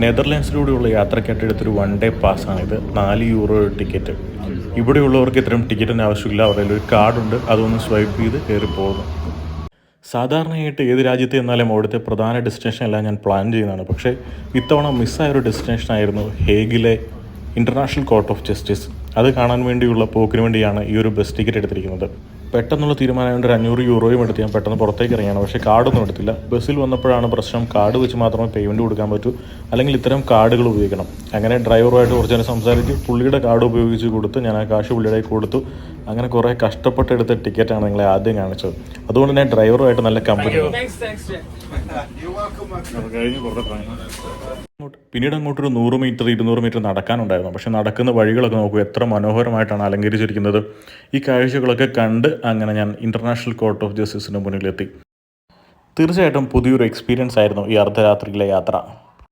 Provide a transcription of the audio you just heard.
നെതർലാൻഡ്സിലൂടെയുള്ള യാത്രയ്ക്കായിട്ട് എടുത്തൊരു one day പാസ്സാണിത്. €4 ticket. ഇവിടെയുള്ളവർക്ക് ഇത്തരം ടിക്കറ്റിന് ആവശ്യമില്ല. അവരുടെ ഒരു കാർഡുണ്ട്, അതൊന്ന് സ്വൈപ്പ് ചെയ്ത് കയറി പോകുന്നു. സാധാരണയായിട്ട് ഏത് രാജ്യത്ത് ചെന്നാലും അവിടുത്തെ പ്രധാന ഡെസ്റ്റിനേഷൻ എല്ലാം ഞാൻ പ്ലാൻ ചെയ്യുന്നതാണ്. പക്ഷേ ഇത്തവണ മിസ്സായൊരു ഡെസ്റ്റിനേഷനായിരുന്നു ഹേഗിലെ ഇൻ്റർനാഷണൽ കോർട്ട് ഓഫ് ജസ്റ്റിസ്. അത് കാണാൻ വേണ്ടിയുള്ള പോക്കിന് വേണ്ടിയാണ് ഈ ഒരു ബസ് ടിക്കറ്റ് എടുത്തിരിക്കുന്നത്. പെട്ടെന്നുള്ള തീരുമാനമായതുകൊണ്ട് €500 എടുത്ത് ഞാൻ പെട്ടെന്ന് പുറത്തേക്ക് ഇറങ്ങിയാണ്. പക്ഷേ കാർഡൊന്നും എടുത്തില്ല. ബസ്സിൽ വന്നപ്പോഴാണ് പ്രശ്നം, കാർഡ് വെച്ച് മാത്രമേ പേയ്മെൻറ്റ് കൊടുക്കാൻ പറ്റൂ, അല്ലെങ്കിൽ ഇത്തരം കാർഡുകൾ ഉപയോഗിക്കണം. അങ്ങനെ ഡ്രൈവറുമായിട്ട് കുറച്ച് നേരം സംസാരിച്ച് പുള്ളിയുടെ കാർഡ് ഉപയോഗിച്ച് കൊടുത്ത് ഞാൻ ആ കാശ് പുള്ളിയുടെ കൊടുത്തു. അങ്ങനെ കുറേ കഷ്ടപ്പെട്ടെടുത്ത ടിക്കറ്റാണ് നിങ്ങളെ ആദ്യം കാണിച്ചത്. അതുകൊണ്ട് തന്നെ ഡ്രൈവറുമായിട്ട് നല്ല കമ്പനി. പിന്നീട് അങ്ങോട്ടൊരു 100 മീറ്റർ 200 മീറ്റർ നടക്കാനുണ്ടായിരുന്നു. പക്ഷേ നടക്കുന്ന വഴികളൊക്കെ നോക്കൂ, എത്ര മനോഹരമായിട്ടാണ് അലങ്കരിച്ചിരിക്കുന്നത്. ഈ കാഴ്ചകളൊക്കെ കണ്ട് അങ്ങനെ ഞാൻ ഇൻ്റർനാഷണൽ കോർട്ട് ഓഫ് ജസ്റ്റിസിന് മുന്നിലെത്തി. തീർച്ചയായിട്ടും പുതിയൊരു എക്സ്പീരിയൻസ് ആയിരുന്നു ഈ അർദ്ധരാത്രിയിലെ യാത്ര.